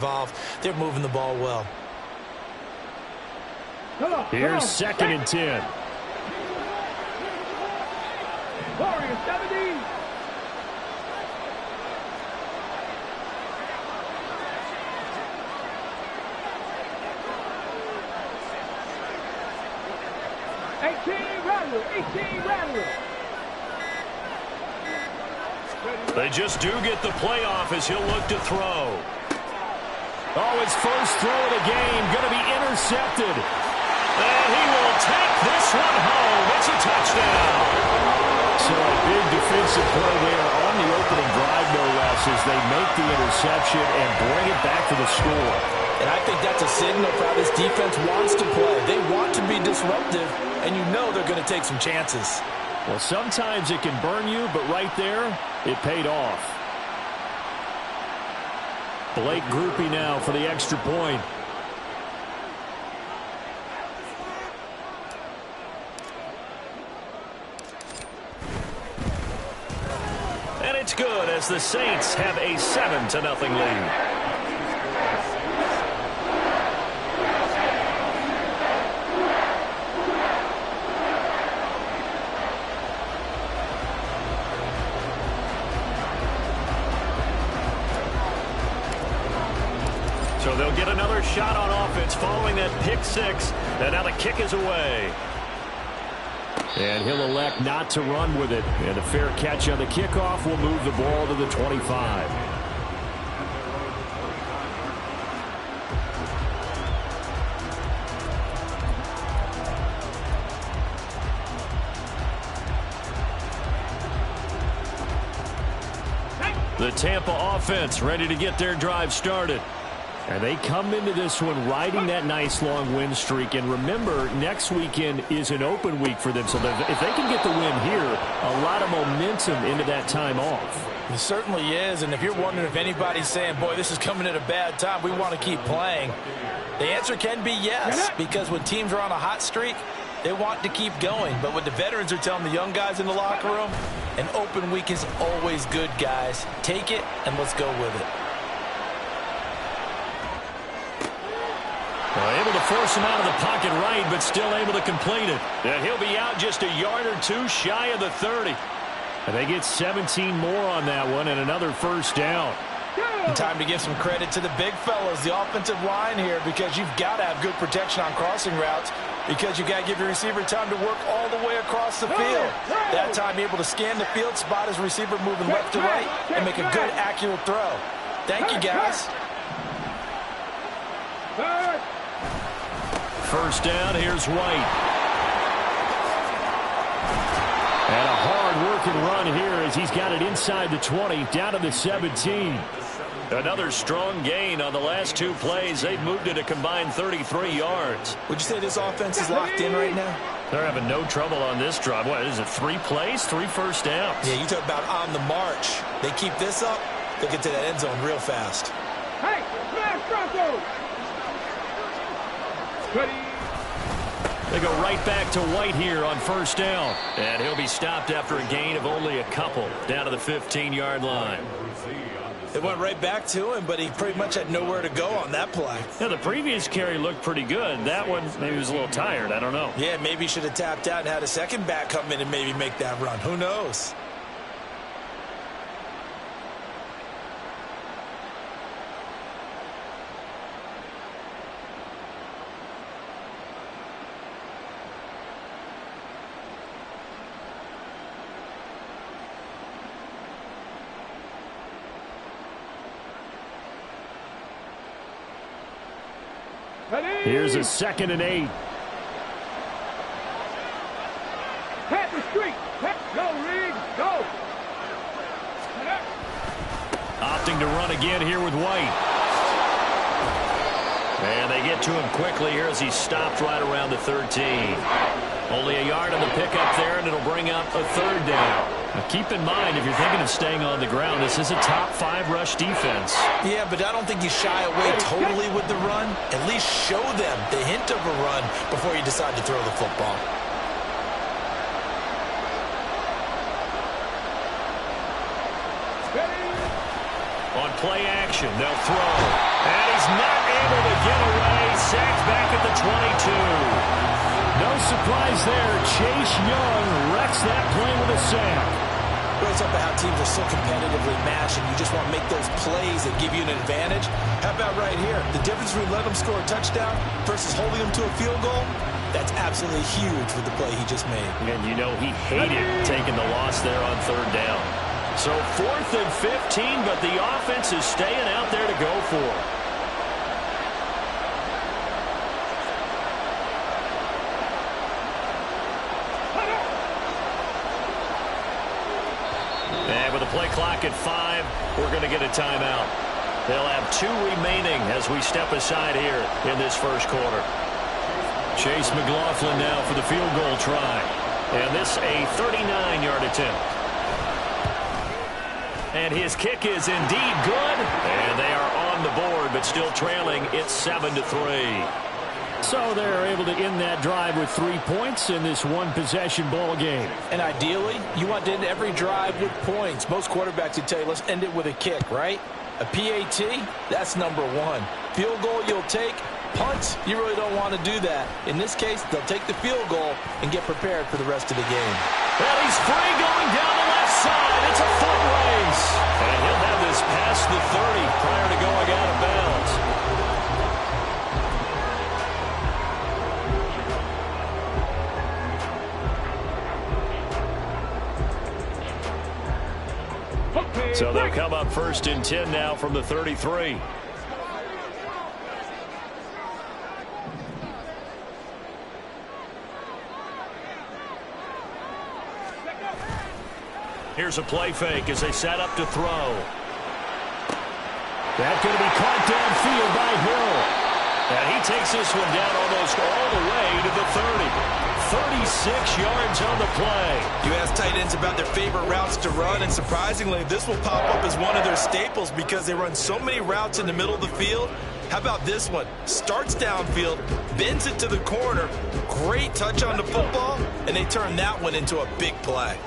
involved. They're moving the ball well. Here's 2nd and 10. Warriors 70. They just do get the playoff as he'll look to throw. Oh, his first throw of the game going to be intercepted. And he will take this one home. It's a touchdown. So a big defensive play there on the opening drive, no less, as they make the interception and bring it back to the score. And I think that's a signal for how this defense wants to play. They want to be disruptive, and you know they're going to take some chances. Well, sometimes it can burn you, but right there, it paid off. Blake Groupie now for the extra point. And it's good as the Saints have a 7-0 lead. So they'll get another shot on offense following that pick six. And now the kick is away. And he'll elect not to run with it. And a fair catch on the kickoff will move the ball to the 25. The Tampa offense ready to get their drive started. And they come into this one riding that nice long win streak. And remember, next weekend is an open week for them. So if they can get the win here, a lot of momentum into that time off. It certainly is. And if you're wondering if anybody's saying, boy, this is coming at a bad time, we want to keep playing, the answer can be yes. Because when teams are on a hot streak, they want to keep going. But what the veterans are telling the young guys in the locker room, an open week is always good, guys. Take it and let's go with it. Well, able to force him out of the pocket right, but still able to complete it. And he'll be out just a yard or two shy of the 30. And they get 17 more on that one and another first down. And time to give some credit to the big fellas, the offensive line here, because you've got to have good protection on crossing routes, because you've got to give your receiver time to work all the way across the field. That time able to scan the field, spot his receiver moving left to right, and make a good, accurate throw. Thank you, guys. First down, here's White. And a hard-working run here as he's got it inside the 20, down to the 17. Another strong gain on the last two plays. They've moved it a combined 33 yards. Would you say this offense is locked in right now? They're having no trouble on this drive. What is it, 3 plays, 3 first downs? Yeah, you talk about on the march. They keep this up, they'll get to that end zone real fast. Hey, smash Broncos! They go right back to White here on first down. And he'll be stopped after a gain of only a couple, down to the 15-yard line. It went right back to him, but he pretty much had nowhere to go on that play. Yeah, the previous carry looked pretty good. That one, maybe he was a little tired. I don't know. Yeah, maybe he should have tapped out and had a second back come in and maybe make that run. Who knows? Here's a 2nd and 8. Pat the street. Go, Reed. Go. Opting to run again here with White. And they get to him quickly here as he stopped right around the 13. Only a yard on the pickup there, and it'll bring up a 3rd down. Now keep in mind, if you're thinking of staying on the ground, this is a top 5 rush defense. Yeah, but I don't think you shy away totally with the run. At least show them the hint of a run before you decide to throw the football. On play action. action. They'll throw. And he's not able to get away. Sacked back at the 22. No surprise there. Chase Young wrecks that play with a sack. Well, it's up to how teams are so competitively matched, and you just want to make those plays that give you an advantage. How about right here? The difference between letting them score a touchdown versus holding them to a field goal, that's absolutely huge with the play he just made. And you know he hated taking the loss there on third down. So 4th and 15, but the offense is staying out there to go for it. And with the play clock at 5, we're going to get a timeout. They'll have 2 remaining as we step aside here in this first quarter. Chase McLaughlin now for the field goal try. And this a 39-yard attempt. And his kick is indeed good. And they are on the board, but still trailing. It's 7-3. So they're able to end that drive with 3 points in this one-possession ball game. And ideally, you want to end every drive with points. Most quarterbacks would tell you, let's end it with a kick, right? A PAT, that's number 1. Field goal you'll take. Punts, you really don't want to do that. In this case, they'll take the field goal and get prepared for the rest of the game. Well, he's free going down the left side. It's a foot race. And he'll have this past the 30 prior to going out of bounds. So they'll come up 1st and 10 now from the 33. Here's a play fake as they set up to throw. That's going to be caught downfield by Hill. And he takes this one down almost all the way to the 30. 36 yards on the play. You ask tight ends about their favorite routes to run, and surprisingly, this will pop up as one of their staples because they run so many routes in the middle of the field. How about this one? Starts downfield, bends it to the corner, great touch on the football, and they turn that one into a big play.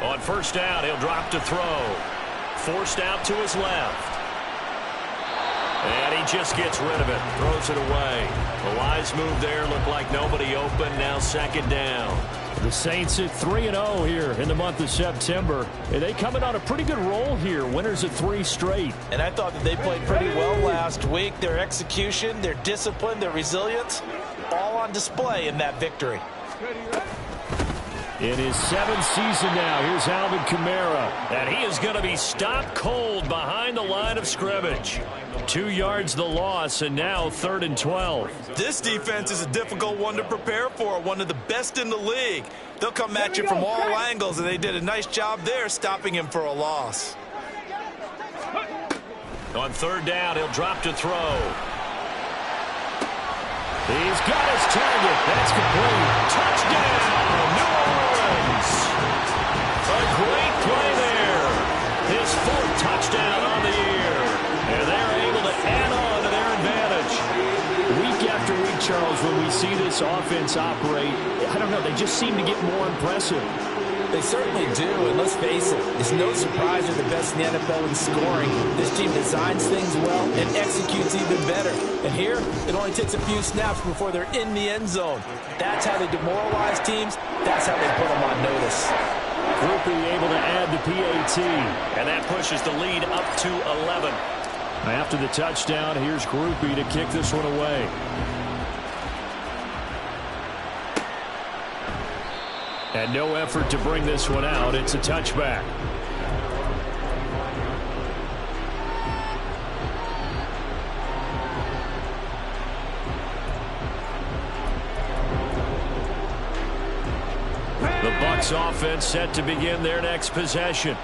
On 1st down, he'll drop to throw. Forced out to his left. And he just gets rid of it. Throws it away. The wise move there. Looked like nobody open. Now 2nd down. The Saints at 3-0 here in the month of September. And they coming on a pretty good roll here. Winners of 3 straight. And I thought that they played pretty well last week. Their execution, their discipline, their resilience, all on display in that victory. In his 7th season now, here's Alvin Kamara. And he is going to be stopped cold behind the line of scrimmage. 2 yards the loss, and now 3rd and 12. This defense is a difficult one to prepare for, one of the best in the league. They'll come at you from all angles, and they did a nice job there stopping him for a loss. On 3rd down, he'll drop to throw. He's got his target. That's complete. Touchdown, New Orleans. A great play there. His 4th touchdown on the year. And they're able to add on to their advantage. Week after week, Charles, when we see this offense operate, I don't know, they just seem to get more impressive. They certainly do, and let's face it, it's no surprise they're the best in the NFL in scoring. This team designs things well and executes even better. And here, it only takes a few snaps before they're in the end zone. That's how they demoralize teams. That's how they put them on notice. Groupie able to add the PAT. And that pushes the lead up to 11. After the touchdown, here's Groupie to kick this one away. And no effort to bring this one out. It's a touchback. The Bucs offense set to begin their next possession.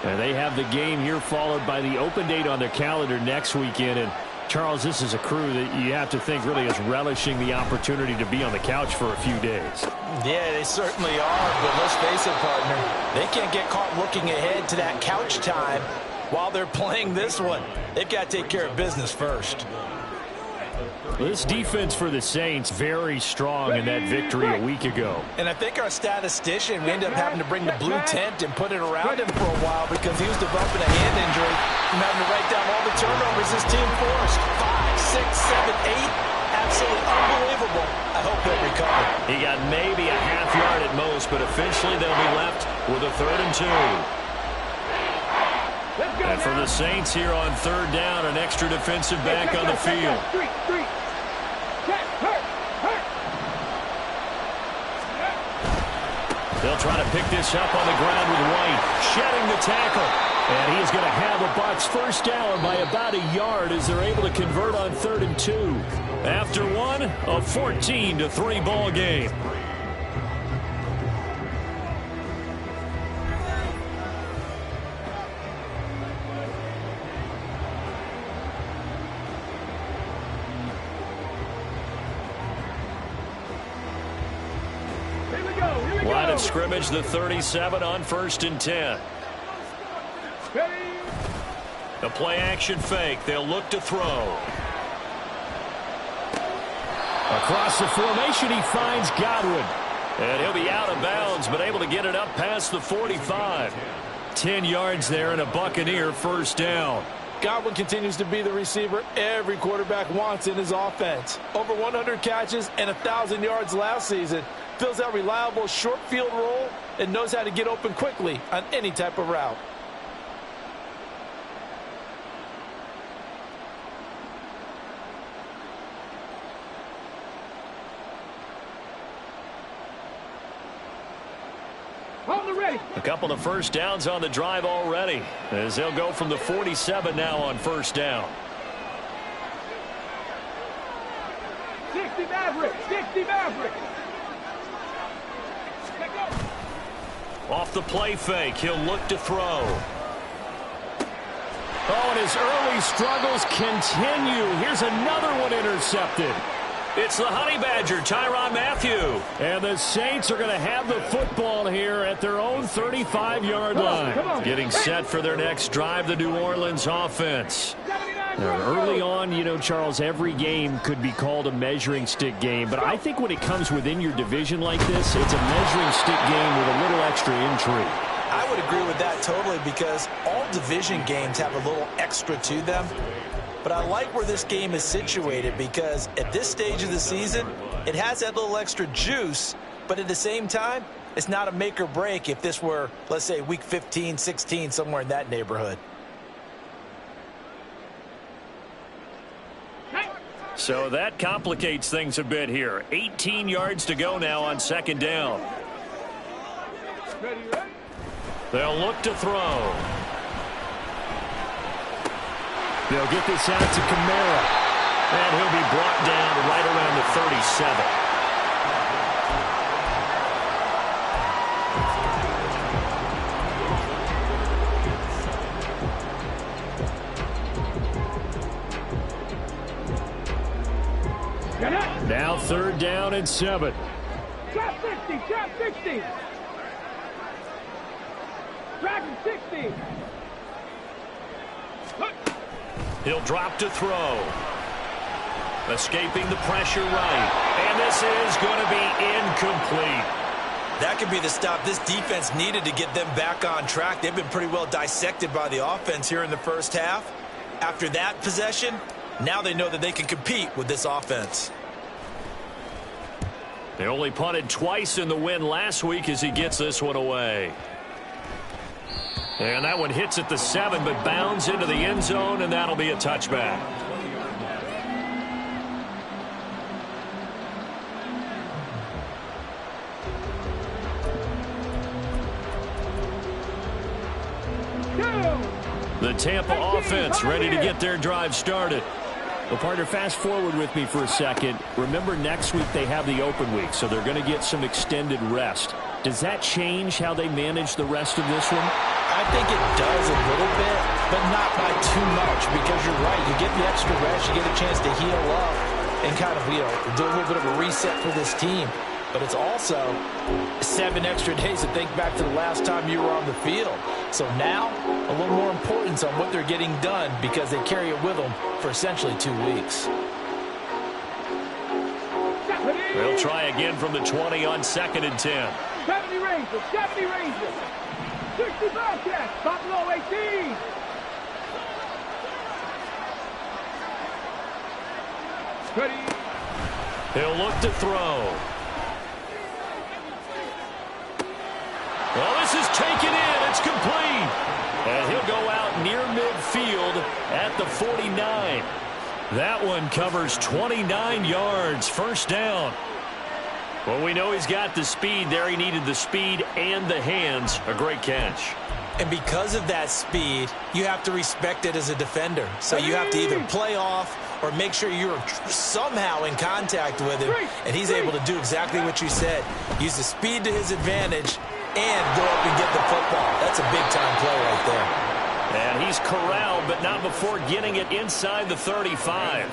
And they have the game here followed by the open date on their calendar next weekend. And Charles, this is a crew that you have to think really is relishing the opportunity to be on the couch for a few days. Yeah, they certainly are, but let's face it, partner, they can't get caught looking ahead to that couch time while they're playing this one. They've got to take care of business first. This defense for the Saints, very strong in that victory a week ago. And I think our statistician, we ended up having to bring the blue tent and put it around him for a while because he was developing a hand injury from having to write down all the turnovers his team forced. 5, 6, 7, 8. Absolutely unbelievable. I hope he'll recover. He got maybe a half yard at most, but eventually they'll be left with a 3rd and 2. And for the Saints here on 3rd down, an extra defensive back on the field. They'll try to pick this up on the ground with White, shedding the tackle. And he is going to have a Bucs first down by about a yard as they're able to convert on 3rd and 2. After one, a 14-3 ball game. Line of scrimmage, the 37 on 1st and 10. The play action fake. They'll look to throw. Across the formation, he finds Godwin. And he'll be out of bounds, but able to get it up past the 45. 10 yards there and a Buccaneer first down. Godwin continues to be the receiver every quarterback wants in his offense. Over 100 catches and 1,000 yards last season. Fills that reliable short field role and knows how to get open quickly on any type of route. A couple of first downs on the drive already, as they'll go from the 47 now on first down. 60 Maverick, 60 Maverick. Off the play fake, he'll look to throw. Oh, and his early struggles continue. Here's another one intercepted. It's the Honey Badger, Tyrann Mathieu. And the Saints are going to have the football here at their own 35-yard line. Getting set for their next drive, the New Orleans offense. Now, early on, you know, Charles, every game could be called a measuring stick game. But I think when it comes within your division like this, it's a measuring stick game with a little extra intrigue. I would agree with that totally because all division games have a little extra to them. But I like where this game is situated because at this stage of the season, it has that little extra juice, but at the same time, it's not a make or break if this were, let's say, week 15, 16, somewhere in that neighborhood. So that complicates things a bit here. 18 yards to go now on 2nd down. They'll look to throw. They'll get this out to Kamara. And he'll be brought down right around the 37. Now 3rd down and 7. Trap 60, trap 60. Trap 60. He'll drop to throw. Escaping the pressure right. And this is going to be incomplete. That could be the stop this defense needed to get them back on track. They've been pretty well dissected by the offense here in the first half. After that possession, now they know that they can compete with this offense. They only punted twice in the win last week as he gets this one away. And that one hits at the 7, but bounds into the end zone, and that'll be a touchback. The Tampa offense ready to get their drive started. Well, partner, fast forward with me for a second. Remember, next week they have the open week, so they're going to get some extended rest. Does that change how they manage the rest of this one? I think it does a little bit, but not by too much because you're right. You get the extra rest. You get a chance to heal up and kind of, do a little bit of a reset for this team. But it's also 7 extra days to think back to the last time you were on the field. So now, a little more importance on what they're getting done because they carry it with them for essentially 2 weeks. They'll try again from the 20 on 2nd and 10. 70 Rangers, 70 Rangers. 60 Bobcats, Buffalo 18. Ready. He'll look to throw. Well, this is taken in. It's complete. And he'll go out near midfield at the 49. That one covers 29 yards. First down. Well, we know he's got the speed there. He needed the speed and the hands. A great catch. And because of that speed, you have to respect it as a defender. So you have to either play off or make sure you're somehow in contact with him. And he's able to do exactly what you said. Use the speed to his advantage and go up and get the football. That's a big-time play right there. And he's corralled, but not before getting it inside the 35.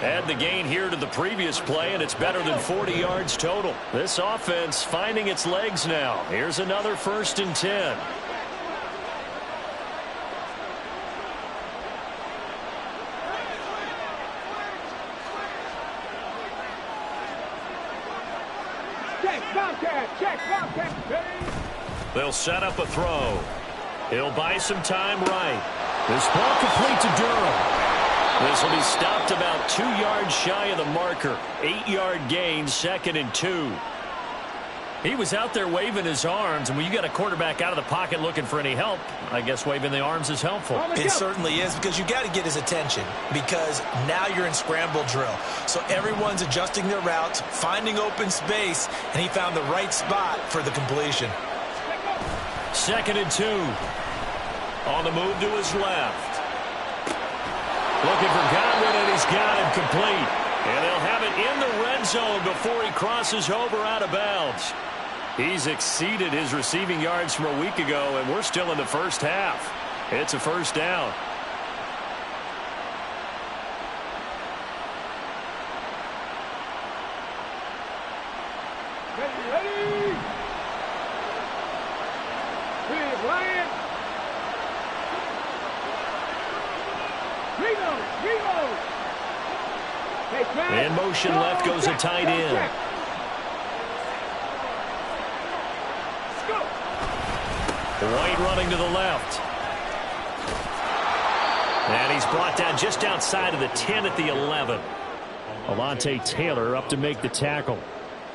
Add the gain here to the previous play, and it's better than 40 yards total. This offense finding its legs now. Here's another 1st and 10. They'll set up a throw. He'll buy some time right. This ball complete to Durham. This will be stopped about 2 yards shy of the marker. 8-yard gain, 2nd and 2. He was out there waving his arms, and when you got a quarterback out of the pocket looking for any help, I guess waving the arms is helpful. It certainly is, because you got to get his attention, because now you're in scramble drill. So everyone's adjusting their routes, finding open space, and he found the right spot for the completion. 2nd and 2. On the move to his left. Looking for Godwin, and he's got him complete. And they'll have it in the red zone before he crosses over out of bounds. He's exceeded his receiving yards from a week ago, and we're still in the first half. It's a first down. Ready. Big Lion. Reno. In motion left goes a tight end. White running to the left. And he's brought down just outside of the 10 at the 11. Alontae Taylor up to make the tackle.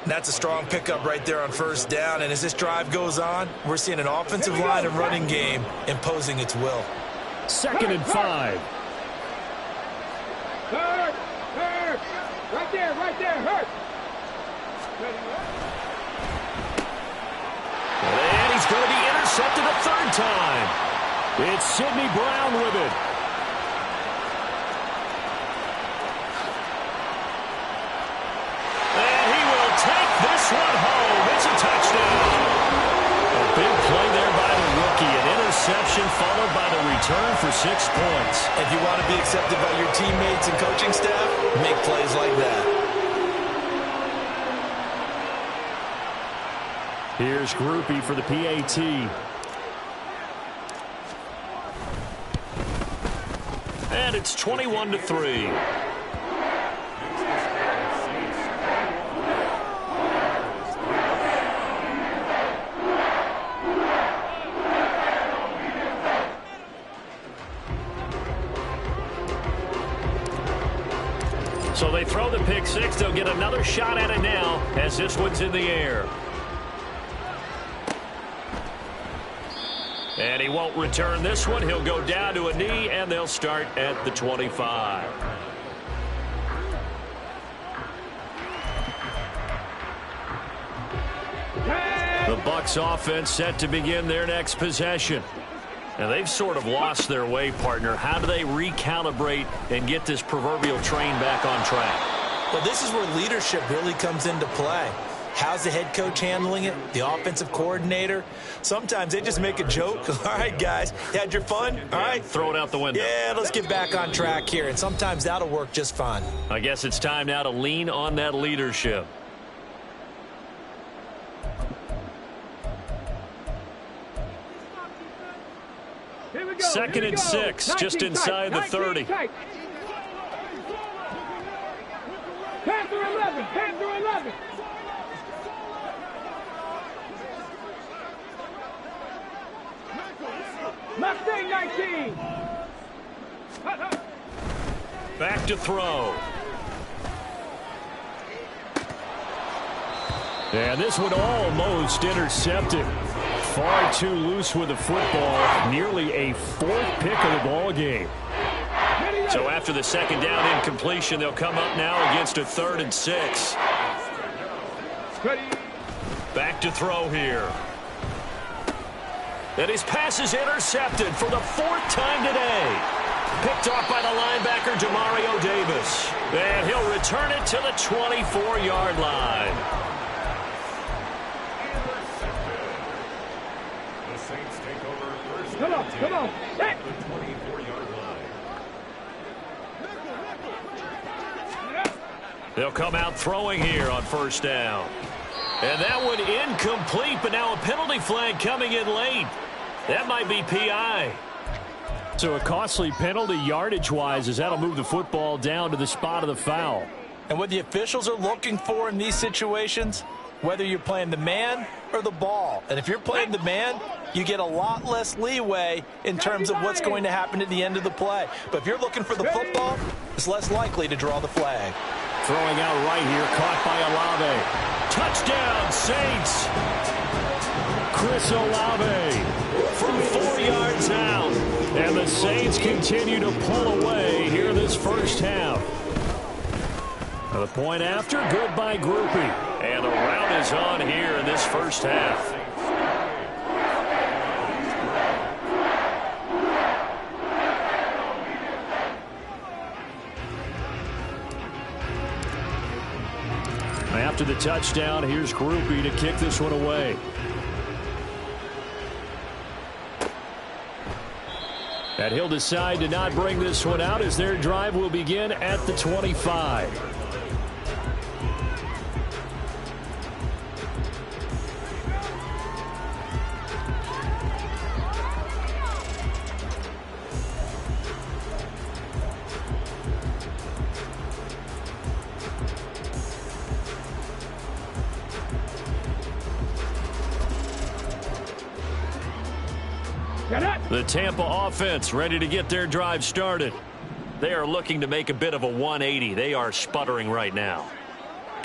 That's a strong pickup right there on 1st down. And as this drive goes on, we're seeing an offensive line and running game imposing its will. 2nd and 5. Hurt. Right there, hurt. And he's going to be intercepted a 3rd time. It's Sidney Brown with it. And he will take this one home. It's a touchdown. A big play there by the rookie. An interception followed by the return for 6 points. If you want to be accepted by your teammates and coaching staff, make plays like that. Here's Groupie for the PAT. And it's 21-3. So they throw the pick six. They'll get another shot at it now as this one's in the air. And he won't return this one. He'll go down to a knee, and they'll start at the 25. The Bucs offense set to begin their next possession. And they've sort of lost their way, partner. How do they recalibrate and get this proverbial train back on track? Well, this is where leadership really comes into play. How's the head coach handling it? The offensive coordinator? Sometimes they just make a joke. All right, guys, you had your fun? All right. Throw it out the window. Yeah, let's get back on track here. And sometimes that'll work just fine. I guess it's time now to lean on that leadership. Here we go. 2nd and 6, just inside the 30. Panther 11. 10 through 11. Mustang 19. Back to throw. And this one almost intercepted. Far too loose with the football. Nearly a fourth pick of the ball game. So after the second down incompletion, they'll come up now against a 3rd and 6. Back to throw here. And his pass is intercepted for the 4th time today. Picked off by the linebacker, Demario Davis. And he'll return it to the 24-yard line. The Saints take over first. Come on. Set. The 24-yard line. They'll come out throwing here on first down. And that one incomplete, but now a penalty flag coming in late. That might be PI. So a costly penalty yardage-wise as that'll move the football down to the spot of the foul. And what the officials are looking for in these situations, whether you're playing the man or the ball. And if you're playing the man, you get a lot less leeway in terms of what's going to happen at the end of the play. But if you're looking for the football, it's less likely to draw the flag. Throwing out right here, caught by Olave. Touchdown, Saints. Chris Olave From 4 yards out. and the Saints continue to pull away here this first half. The point after, good by Groupie. And the rout is on here in this first half. After the touchdown, here's Groupie to kick this one away. And he'll decide to not bring this one out as their drive will begin at the 25. The Tampa offense ready to get their drive started. They are looking to make a bit of a 180. They are sputtering right now.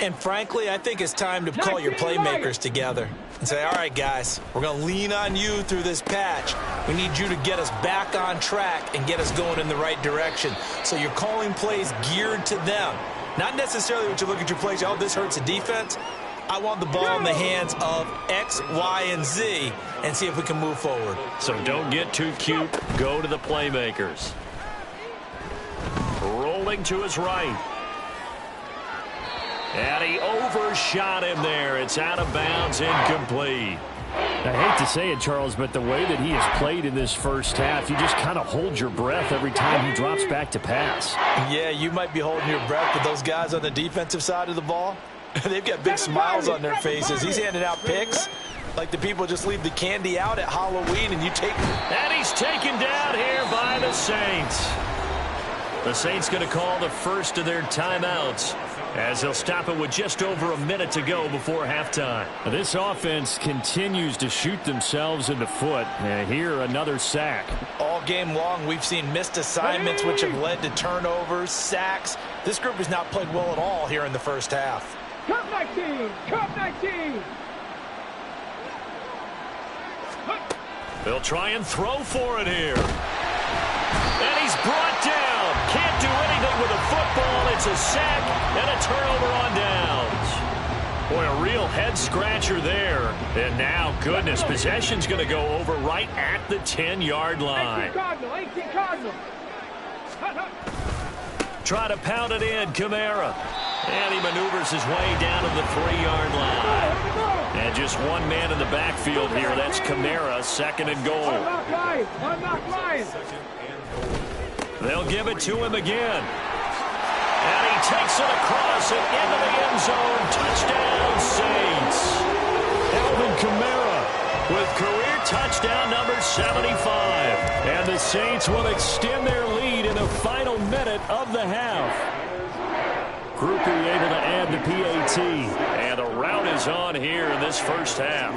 And frankly, I think it's time to call your playmakers together and say, all right, guys, we're going to lean on you through this patch. We need you to get us back on track and get us going in the right direction. So you're calling plays geared to them. Not necessarily when you look at your plays, oh, this hurts the defense. I want the ball in the hands of X, Y, and Z and see if we can move forward. So don't get too cute. Go to the playmakers. Rolling to his right. And he overshot him there. It's out of bounds, incomplete. I hate to say it, Charles, but the way that he has played in this first half, you just kind of hold your breath every time he drops back to pass. Yeah, you might be holding your breath, but those guys on the defensive side of the ball, they've got big smiles on their faces. He's handing out picks like the people just leave the candy out at Halloween and you take. And he's taken down here by the Saints. The Saints going to call the first of their timeouts as they'll stop it with just over a minute to go before halftime. This offense continues to shoot themselves in the foot. And here, another sack. All game long, we've seen missed assignments which have led to turnovers, sacks. This group has not played well at all here in the first half. Cup 19! Cup 19! They'll try and throw for it here. And he's brought down. Can't do anything with a football. It's a sack and a turnover on downs. Boy, a real head-scratcher there. And now, goodness, possession's going to go over right at the 10-yard line. 18 Cardinal! Try to pound it in, Kamara. And he maneuvers his way down to the 3-yard line. And just one man in the backfield here. That's Kamara, second and goal. Unlock Ryan! They'll give it to him again. And he takes it across and into the end zone. Touchdown, Saints. Alvin Kamara With career touchdown number 75. And the Saints will extend their lead in the final minute of the half. Groupie able to add the PAT. And the route is on here in this first half.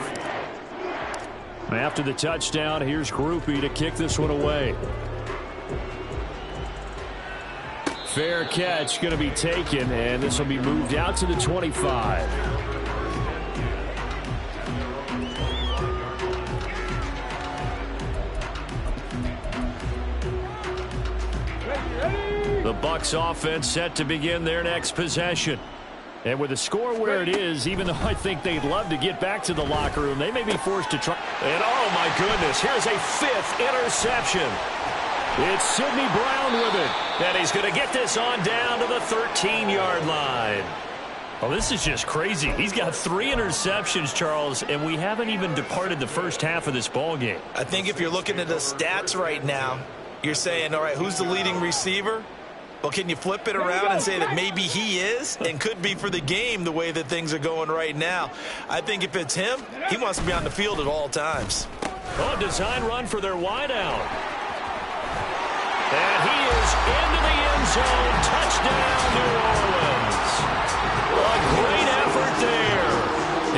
After the touchdown, here's Groupie to kick this one away. Fair catch going to be taken, and this will be moved out to the 25. The Bucs offense set to begin their next possession. And with the score where it is, even though I think they'd love to get back to the locker room, they may be forced to try. And oh my goodness, here's a 5th interception. It's Sidney Brown with it. And he's going to get this on down to the 13-yard line. Oh, this is just crazy. He's got 3 interceptions, Charles, and we haven't even departed the first half of this ball game. I think if you're looking at the stats right now, you're saying, all right, who's the leading receiver? Well, can you flip it around and say that maybe he is and could be for the game the way that things are going right now? I think if it's him, he wants to be on the field at all times. Oh, design run for their wideout. And he is into the end zone. Touchdown, New Orleans. A great effort there.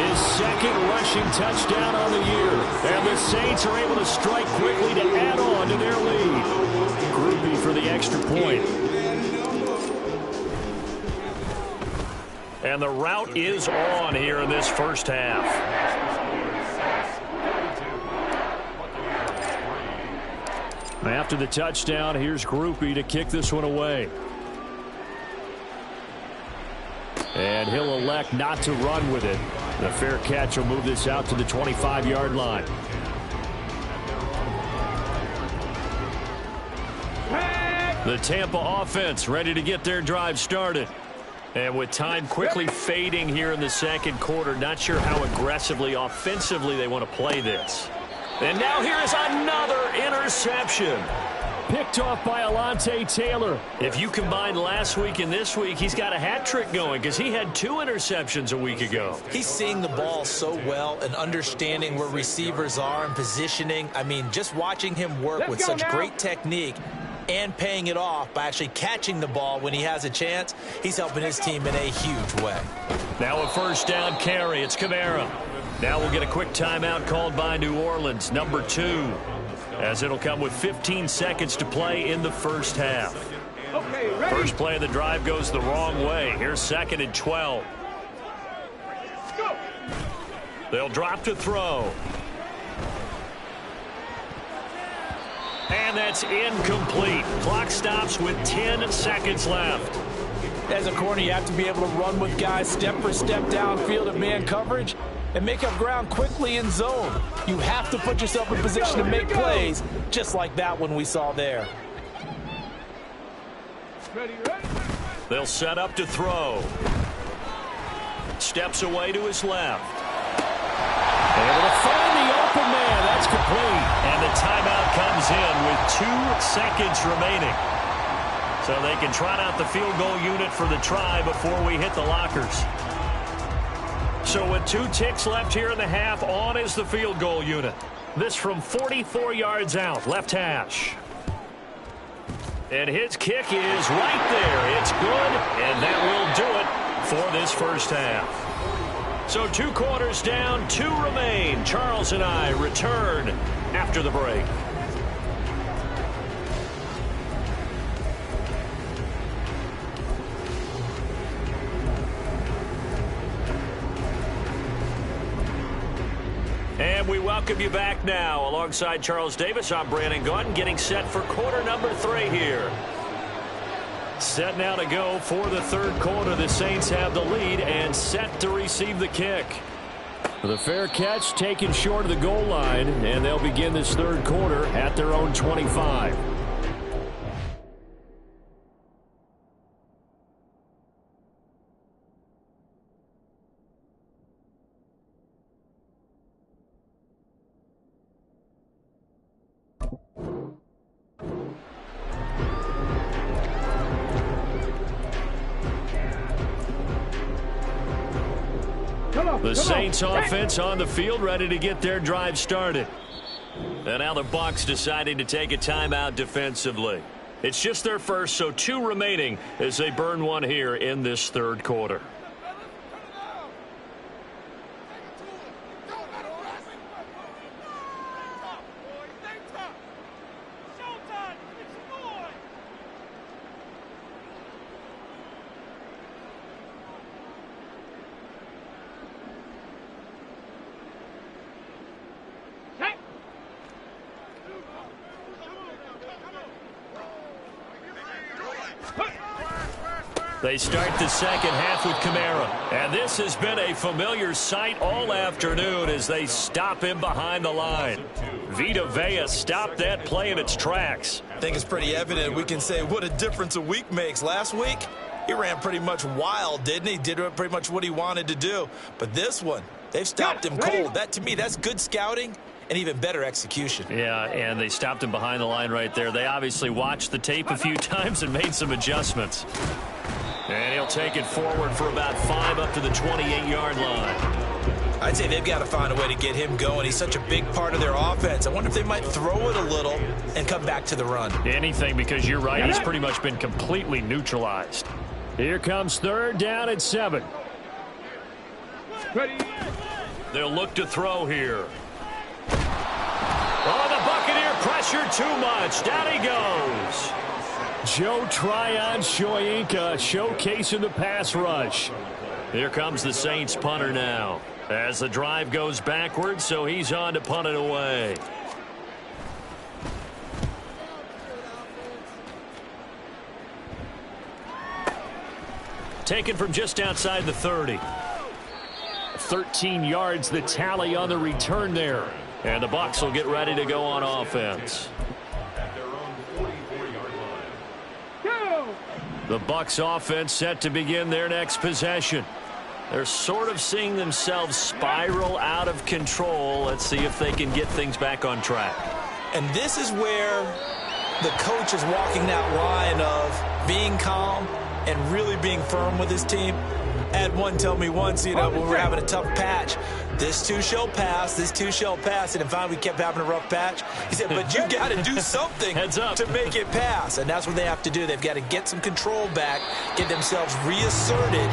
His 2nd rushing touchdown on the year. And the Saints are able to strike quickly to add on to their lead. Groupie for the extra point. And the route is on here in this first half. After the touchdown, here's Groupie to kick this one away. And he'll elect not to run with it. The fair catch will move this out to the 25-yard line. The Tampa offense ready to get their drive started. And with time quickly fading here in the second quarter, not sure how aggressively, offensively they want to play this. And now here is another interception. Picked off by Alontae Taylor. If you combine last week and this week, he's got a hat trick going because he had 2 interceptions a week ago. He's seeing the ball so well and understanding where receivers are and positioning. I mean, just watching him work with such great technique and paying it off by actually catching the ball when he has a chance, he's helping his team in a huge way. Now a first down carry. It's Kamara. Now we'll get a quick timeout called by New Orleans, number 2, as it'll come with 15 seconds to play in the first half. First play of the drive goes the wrong way. Here's 2nd and 12. They'll drop to throw. And that's incomplete. Clock stops with 10 seconds left. As a corner, you have to be able to run with guys step for step downfield in man coverage and make up ground quickly in zone. You have to put yourself in position to make plays, just like that one we saw there. They'll set up to throw. Steps away to his left. Able to find the open man. That's complete. And the timeout comes in with 2 seconds remaining. So they can trot out the field goal unit for the try before we hit the lockers. So with 2 ticks left here in the half, on is the field goal unit. This from 44 yards out, left hash. And his kick is right there. It's good, and that will do it for this first half. So 2 quarters down, 2 remain. Charles and I return after the break. And we welcome you back now. Alongside Charles Davis, I'm Brandon Gaudin, getting set for quarter number 3 here. Set now to go for the third quarter. The Saints have the lead and set to receive the kick. The fair catch taken short of the goal line, and they'll begin this third quarter at their own 25. The Saints offense on the field, ready to get their drive started. And now the Bucs deciding to take a timeout defensively. It's just their first, so 2 remaining as they burn one here in this third quarter. They start the second half with Kamara. And this has been a familiar sight all afternoon as they stop him behind the line. Vita Vea stopped that play in its tracks. I think it's pretty evident. We can say what a difference a week makes. Last week, he ran pretty much wild, didn't he? Did pretty much what he wanted to do. But this one, they've stopped him cold. That, to me, that's good scouting and even better execution. Yeah, and they stopped him behind the line right there. They obviously watched the tape a few times and made some adjustments. And he'll take it forward for about 5 up to the 28-yard line. I'd say they've got to find a way to get him going. He's such a big part of their offense. I wonder if they might throw it a little and come back to the run. Anything, because you're right. He's pretty much been completely neutralized. Here comes 3rd down and 7. Ready. They'll look to throw here. Oh, the Buccaneer pressure too much. Down he goes. Joe Tryon Shoyinka showcasing the pass rush. Here comes the Saints punter now. As the drive goes backwards, so he's on to punt it away. Taken from just outside the 30. 13 yards the tally on the return there. And the Bucs will get ready to go on offense. At their own 44-yard line. The Bucs offense set to begin their next possession. They're sort of seeing themselves spiral out of control. Let's see if they can get things back on track. And this is where the coach is walking that line of being calm and really being firm with his team. I had one tell me once, when we're having a tough patch, this too shall pass, this too shall pass. And finally we kept having a rough patch. He said, but you got to do something to make it pass. And that's what they have to do. They've got to get some control back, get themselves reasserted,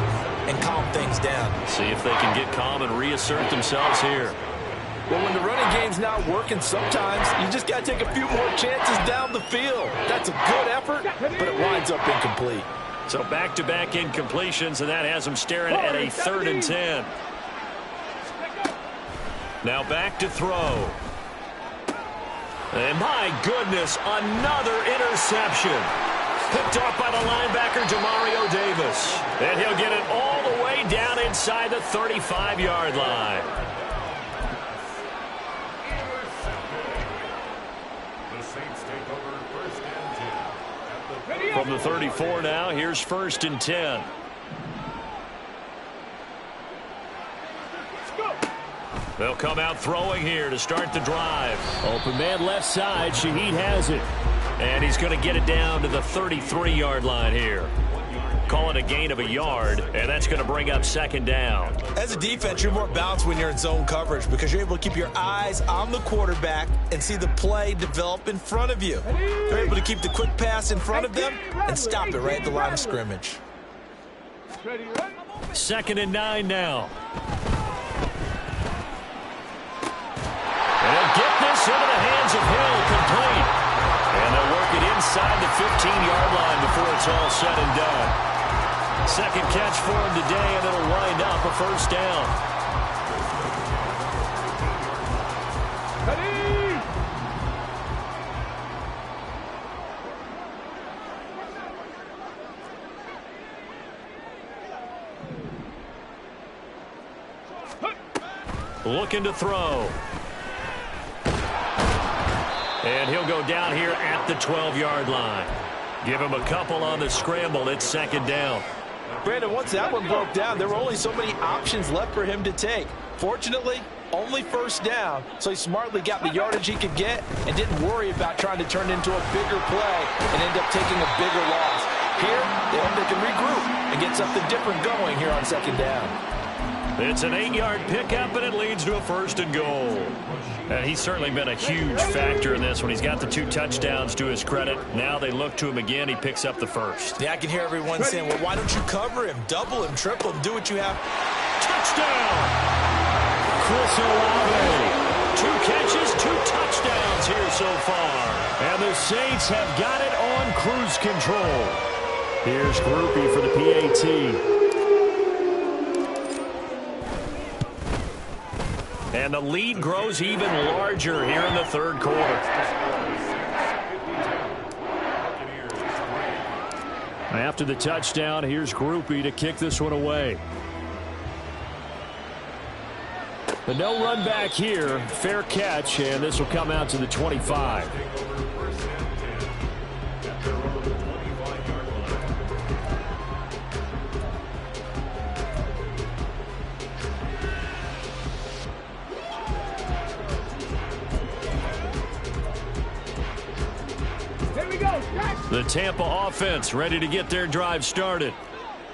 and calm things down. See if they can get calm and reassert themselves here. Well, when the running game's not working, sometimes you just got to take a few more chances down the field. That's a good effort, but it winds up incomplete. So back-to-back incompletions, and that has them staring at a 3rd and 10. Now back to throw. And my goodness, another interception. Picked off by the linebacker, Demario Davis. And he'll get it all the way down inside the 35-yard line. The Saints take over 1st and 10. At the From the 34 now, here's 1st and 10. They'll come out throwing here to start the drive. Open man left side. Shaheed has it. And he's going to get it down to the 33-yard line here. Call it a gain of a yard, and that's going to bring up 2nd down. As a defense, you're more balanced when you're in zone coverage because you're able to keep your eyes on the quarterback and see the play develop in front of you. You're able to keep the quick pass in front of them and stop it right at the line of scrimmage. 2nd and 9 now. And they'll get this into the hands of Hill, complete. And they'll work it inside the 15-yard line before it's all said and done. 2nd catch for him today, and it'll wind up a 1st down. Looking to throw. And he'll go down here at the 12-yard line. Give him a couple on the scramble. It's 2nd down. Brandon, once that one broke down, there were only so many options left for him to take. Fortunately, only 1st down, so he smartly got the yardage he could get and didn't worry about trying to turn it into a bigger play and end up taking a bigger loss. Here, they hope they can regroup and get something different going here on 2nd down. It's an 8-yard pickup, and it leads to a 1st and goal. And he's certainly been a huge factor in this when he's got the 2 touchdowns to his credit. Now they look to him again. He picks up the 1st. Yeah, I can hear everyone saying, well, why don't you cover him? Double him, triple him, do what you have. Touchdown! Chris Olave. 2 catches, 2 touchdowns here so far. And the Saints have got it on cruise control. Here's Groupie for the PAT. And the lead grows even larger here in the 3rd quarter. After the touchdown, here's Groupie to kick this one away. The no run back here, fair catch, and this will come out to the 25. The Tampa offense ready to get their drive started.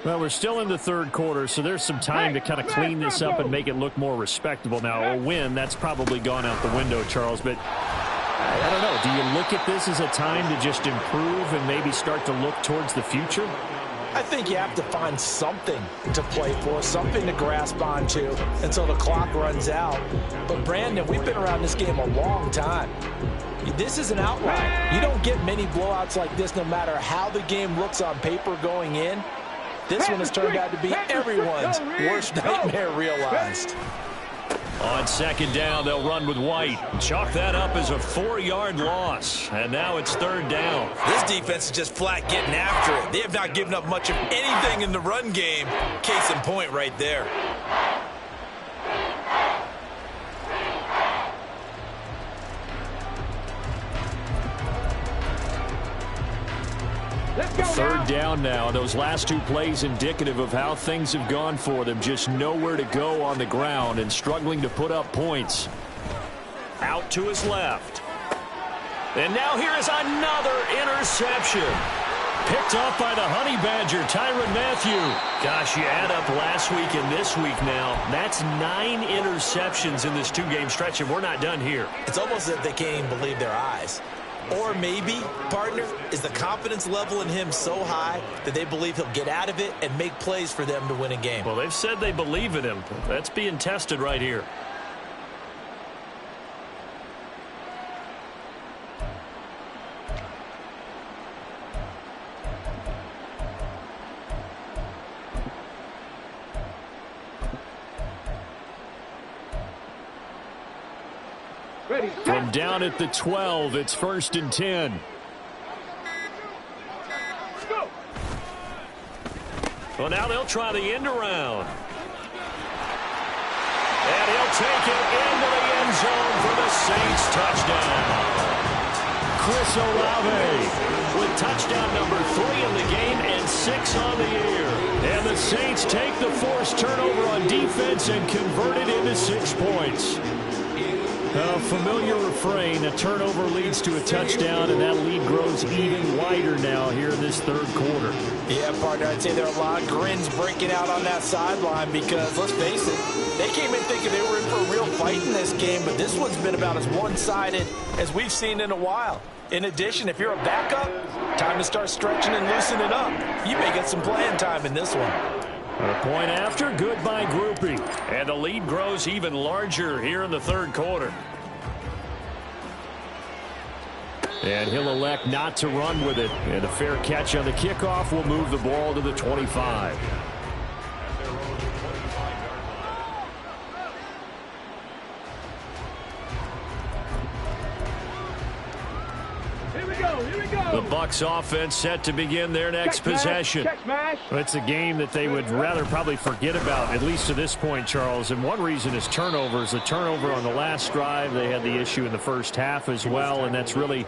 Well, we're still in the 3rd quarter, so there's some time to kind of clean this up and make it look more respectable. Now, a win, that's probably gone out the window, Charles, but I don't know. Do you look at this as a time to just improve and maybe start to look towards the future? I think you have to find something to play for, something to grasp onto until the clock runs out. But, Brandon, we've been around this game a long time. This is an outlier. You don't get many blowouts like this no matter how the game looks on paper going in. This one has turned out to be everyone's worst nightmare realized. On 2nd down, they'll run with White. Chalk that up as a 4-yard loss. And now it's 3rd down. This defense is just flat getting after it. They have not given up much of anything in the run game. Case in point right there. Third down now. Those last 2 plays indicative of how things have gone for them. Just nowhere to go on the ground and struggling to put up points. Out to his left. And now here is another interception. Picked off by the Honey Badger, Tyrann Mathieu. Gosh, you add up last week and this week now. That's 9 interceptions in this 2-game stretch, and we're not done here. It's almost as if they can't even believe their eyes. Or maybe, partner, is the confidence level in him so high that they believe he'll get out of it and make plays for them to win a game. Well, they've said they believe in him. That's being tested right here. From down at the 12, it's 1st and 10. Well, now they'll try the end around. And he'll take it into the end zone for the Saints touchdown. Chris Olave with touchdown number 3 in the game and 6 on the year. And the Saints take the forced turnover on defense and convert it into 6 points. A familiar refrain, a turnover leads to a touchdown, and that lead grows even wider now here in this 3rd quarter. Yeah, partner, I'd say there are a lot of grins breaking out on that sideline because, let's face it, they came in thinking they were in for a real fight in this game, but this one's been about as one-sided as we've seen in a while. In addition, if you're a backup, time to start stretching and loosening up. You may get some playing time in this one. A point after, good by Groupie. And the lead grows even larger here in the 3rd quarter. And he'll elect not to run with it. And a fair catch on the kickoff will move the ball to the 25. The Bucs offense set to begin their next possession. It's a game that they would rather probably forget about, at least to this point, Charles. And one reason is turnovers. A turnover on the last drive. They had the issue in the first half as well, and that's really,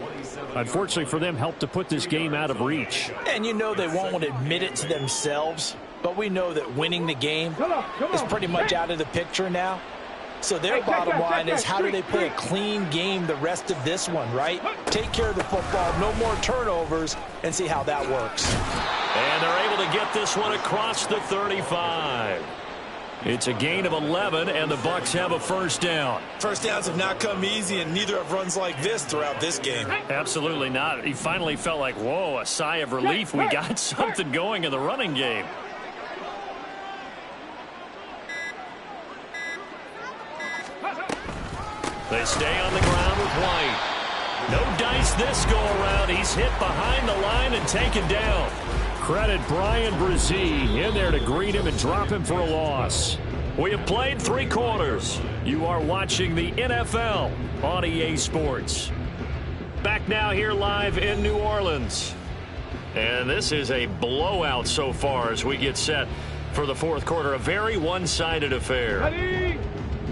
unfortunately for them, helped to put this game out of reach. And you know they won't admit it to themselves, but we know that winning the game is pretty much out of the picture now. So their bottom line is, how do they play a clean game the rest of this one, right? Take care of the football, no more turnovers, and see how that works. And they're able to get this one across the 35. It's a gain of 11, and the Bucs have a first down. First downs have not come easy, and neither have runs like this throughout this game. Absolutely not. He finally felt like, whoa, a sigh of relief. We got something going in the running game. They stay on the ground with White. No dice this go-around. He's hit behind the line and taken down. Credit Brian Brzee in there to greet him and drop him for a loss. We have played 3 quarters. You are watching the NFL on EA Sports. Back now here live in New Orleans. And this is a blowout so far as we get set for the fourth quarter. A very one-sided affair. Ready?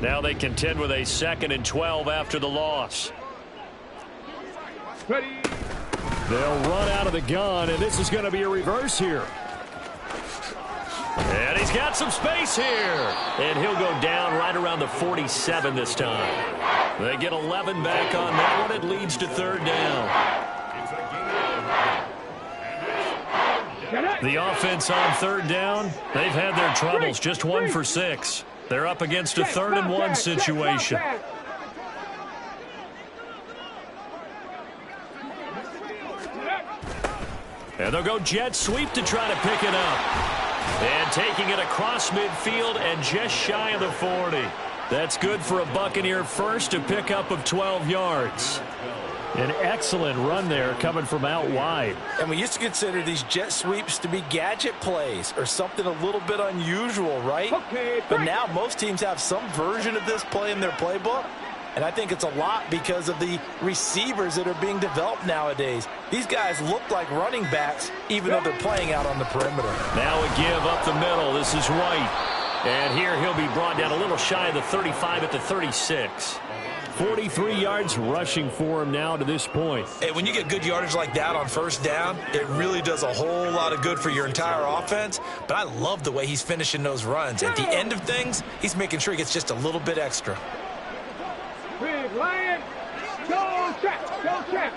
Now they contend with a 2nd and 12 after the loss. Ready? They'll run out of the gun, and this is going to be a reverse here. And he's got some space here. And he'll go down right around the 47 this time. They get 11 back on that one. It leads to 3rd down. The offense on 3rd down, they've had their troubles. Just 1 for 6. They're up against a 3rd and 1 situation. And they'll go jet sweep to try to pick it up. And taking it across midfield and just shy of the 40. That's good for a Buccaneer first, a pickup of 12 yards. An excellent run there coming from out wide. And we used to consider these jet sweeps to be gadget plays or something a little bit unusual, right? Okay, but now most teams have some version of this play in their playbook. And I think it's a lot because of the receivers that are being developed nowadays. These guys look like running backs even though they're playing out on the perimeter. Now a give up the middle. This is White. And here he'll be brought down a little shy of the 35 at the 36. 43 yards rushing for him now to this point. Hey, when you get good yardage like that on first down, it really does a whole lot of good for your entire offense. But I love the way he's finishing those runs. At the end of things, he's making sure he gets just a little bit extra. Big Lion. Go check. Go check.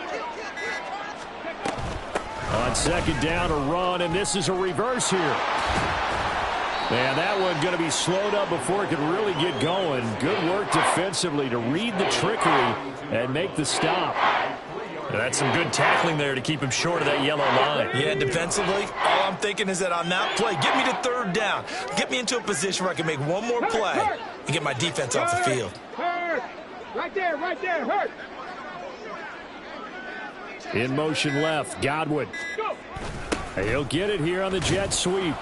On 2nd down, a run, and this is a reverse here. And that one going to be slowed up before it could really get going. Good work defensively to read the trickery and make the stop. That's some good tackling there to keep him short of that yellow line. Yeah, defensively, all I'm thinking is that on that play, get me to 3rd down. Get me into a position where I can make one more play and get my defense off the field. Hurt. Right there, hurt. In motion left, Godwin. Go. He'll get it here on the jet sweep.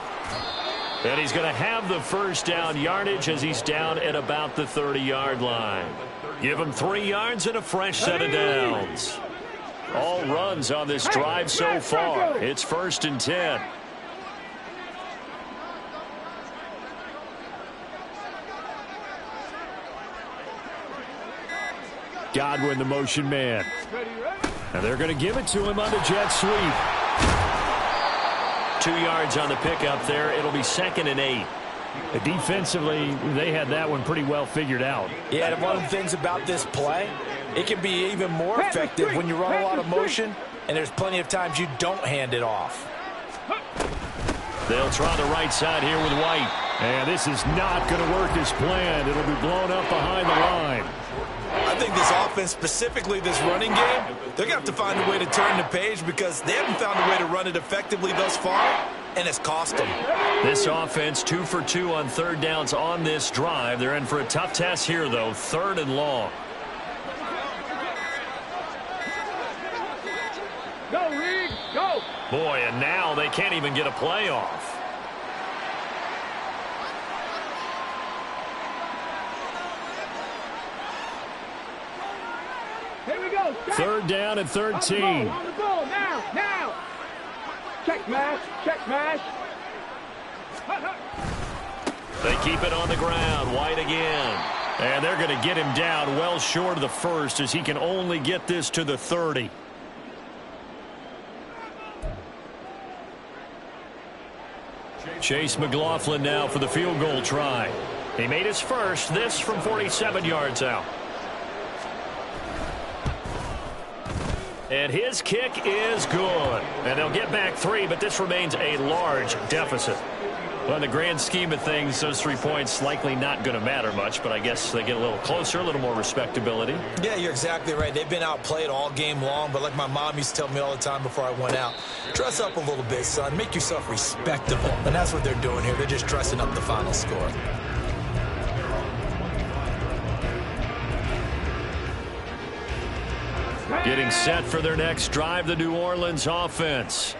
And he's going to have the first down yardage as he's down at about the 30-yard line. Give him 3 yards and a fresh set of downs. All runs on this drive so far. It's 1st and 10. Godwin, the motion man. And they're going to give it to him on the jet sweep. 2 yards on the pickup there. It'll be 2nd and 8. Defensively, they had that one pretty well figured out. Yeah, and one of the things about this play, it can be even more effective when you run a lot of motion, and there's plenty of times you don't hand it off. They'll try the right side here with White. And this is not going to work as planned. It'll be blown up behind the line. I think this offense, specifically this running game, they're going to have to find a way to turn the page because they haven't found a way to run it effectively thus far, and it's cost them. This offense 2 for 2 on 3rd downs on this drive. They're in for a tough test here, though, 3rd and long. Go, Reed, go. Boy, and now they can't even get a play off. Here we go. Check. 3rd down and 13. On the ball, now. Check mash. They keep it on the ground. White again. And they're going to get him down well short of the 1st as he can only get this to the 30. Chase McLaughlin now for the field goal try. He made his first, this from 47 yards out. And his kick is good. And they'll get back 3, but this remains a large deficit. Well, in the grand scheme of things, those 3 points likely not going to matter much, but I guess they get a little closer, a little more respectability. Yeah, you're exactly right. They've been outplayed all game long, but like my mom used to tell me all the time before I went out, dress up a little bit, son. Make yourself respectable. And that's what they're doing here. They're just dressing up the final score. Getting set for their next drive, the New Orleans offense.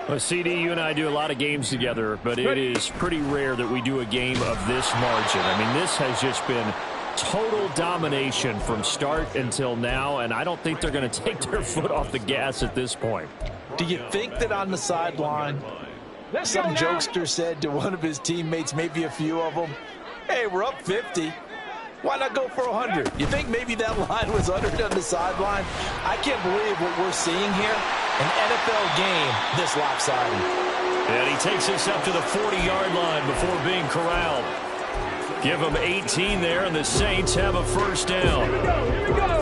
Well, CD, you and I do a lot of games together, but it is pretty rare that we do a game of this margin. I mean, this has just been total domination from start until now, and I don't think they're going to take their foot off the gas at this point. Do you think that on the sideline, some jokester said to one of his teammates, maybe a few of them, hey, we're up 50. Why not go for 100? You think maybe that line was uttered on the sideline? I can't believe what we're seeing here. An NFL game this lopsided. And he takes us up to the 40-yard line before being corralled. Give them 18 there, and the Saints have a first down. Here we go, here we go.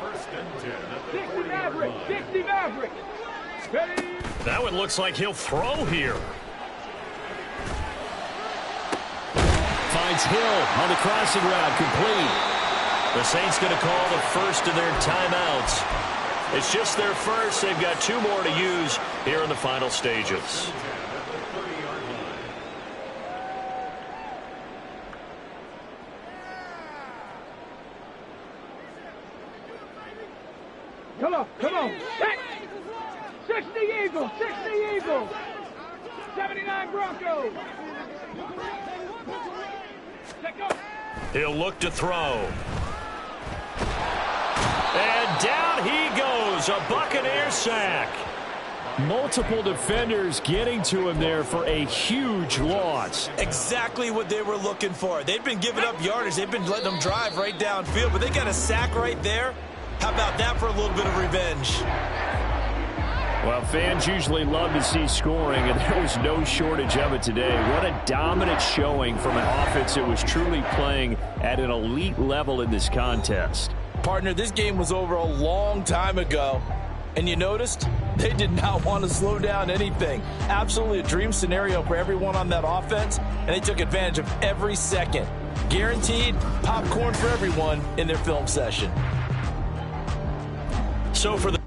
First and 10 at the 60 Maverick, 60 Maverick. Ready? That one looks like he'll throw here. Finds Hill on the crossing route, complete. The Saints going to call the first of their timeouts. It's just their first. They've got 2 more to use here in the final stages. Come on, come on. 60 Eagles, 60 Eagles. 79 Broncos. Check up. He'll look to throw. And down he goes, a Buccaneer sack. Multiple defenders getting to him there for a huge loss. Exactly what they were looking for. They've been giving up yardage. They've been letting them drive right downfield, but they got a sack right there. How about that for a little bit of revenge? Well, fans usually love to see scoring, and there was no shortage of it today. What a dominant showing from an offense that was truly playing at an elite level in this contest. Partner, this game was over a long time ago, and you noticed they did not want to slow down anything. Absolutely a dream scenario for everyone on that offense, and they took advantage of every second. Guaranteed popcorn for everyone in their film session. So for the